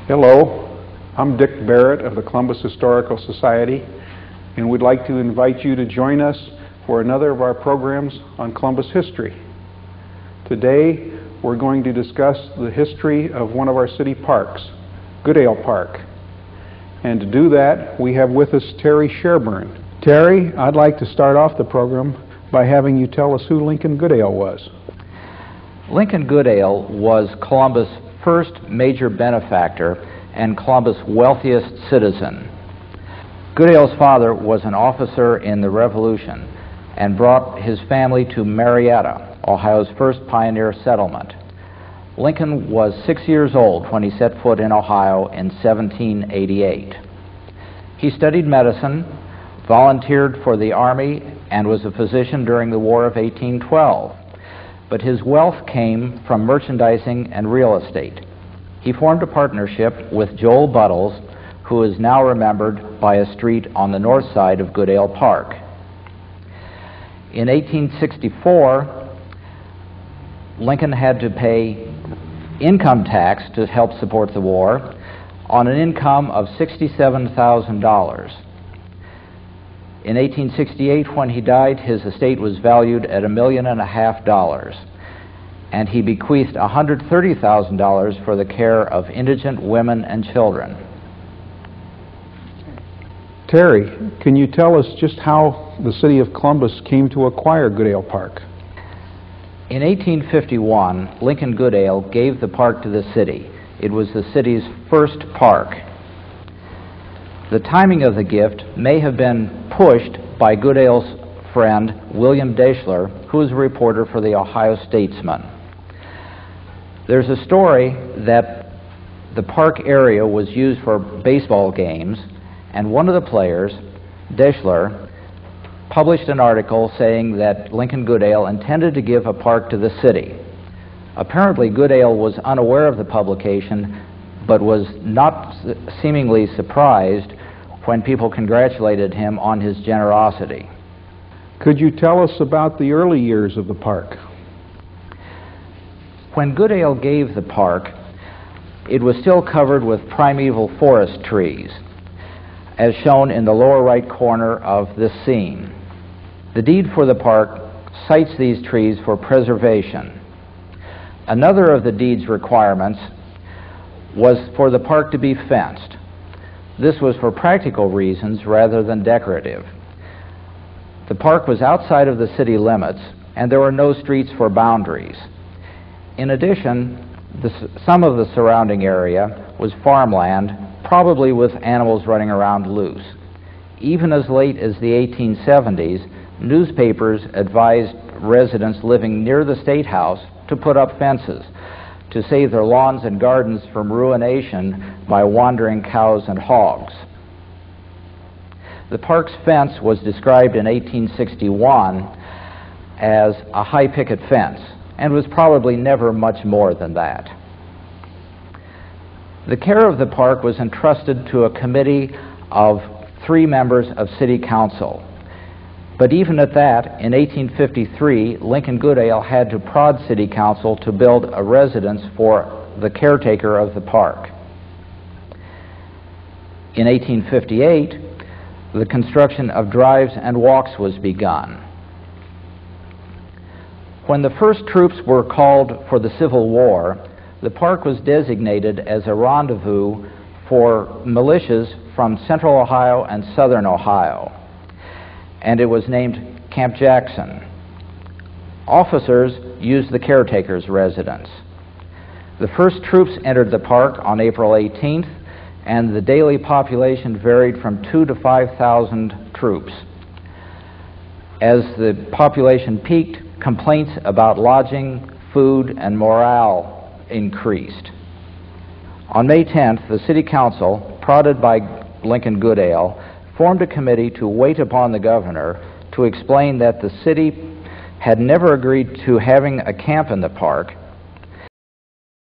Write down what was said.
Hello, I'm Dick Barrett of the Columbus Historical Society, and we'd like to invite you to join us for another of our programs on Columbus history. Today, we're going to discuss the history of one of our city parks, Goodale Park. And to do that, we have with us Terry Sherburn. Terry, I'd like to start off the program by having you tell us who Lincoln Goodale was. Lincoln Goodale was Columbus' first major benefactor and Columbus' wealthiest citizen. Goodale's father was an officer in the Revolution and brought his family to Marietta, Ohio's first pioneer settlement. Lincoln was 6 years old when he set foot in Ohio in 1788. He studied medicine, volunteered for the Army, and was a physician during the War of 1812. But his wealth came from merchandising and real estate. He formed a partnership with Joel Buttles, who is now remembered by a street on the north side of Goodale Park. In 1864, Lincoln had to pay income tax to help support the war on an income of $67,000. In 1868, when he died, his estate was valued at $1.5 million, and he bequeathed $130,000 for the care of indigent women and children. Terry, can you tell us just how the city of Columbus came to acquire Goodale Park? In 1851, Lincoln Goodale gave the park to the city. It was the city's first park. The timing of the gift may have been pushed by Goodale's friend, William Deschler, who was a reporter for the Ohio Statesman. There's a story that the park area was used for baseball games, and one of the players, Deschler, published an article saying that Lincoln Goodale intended to give a park to the city. Apparently, Goodale was unaware of the publication, but was not seemingly surprised when people congratulated him on his generosity. Could you tell us about the early years of the park? When Goodale gave the park, it was still covered with primeval forest trees, as shown in the lower right corner of this scene. The deed for the park cites these trees for preservation. Another of the deed's requirements was for the park to be fenced. This was for practical reasons rather than decorative. The park was outside of the city limits, and there were no streets for boundaries. In addition, some of the surrounding area was farmland, probably with animals running around loose. Even as late as the 1870s, newspapers advised residents living near the State House to put up fences to save their lawns and gardens from ruination by wandering cows and hogs. The park's fence was described in 1861 as a high picket fence and was probably never much more than that. The care of the park was entrusted to a committee of 3 members of City Council. But even at that, in 1853, Lincoln Goodale had to prod City Council to build a residence for the caretaker of the park. In 1858, the construction of drives and walks was begun. When the first troops were called for the Civil War, the park was designated as a rendezvous for militias from Central Ohio and Southern Ohio, and it was named Camp Jackson. Officers used the caretaker's residence. The first troops entered the park on April 18th, and the daily population varied from 2,000 to 5,000 troops. As the population peaked, complaints about lodging, food, and morale increased. On May 10th, the City Council, prodded by Lincoln Goodale, formed a committee to wait upon the governor to explain that the city had never agreed to having a camp in the park,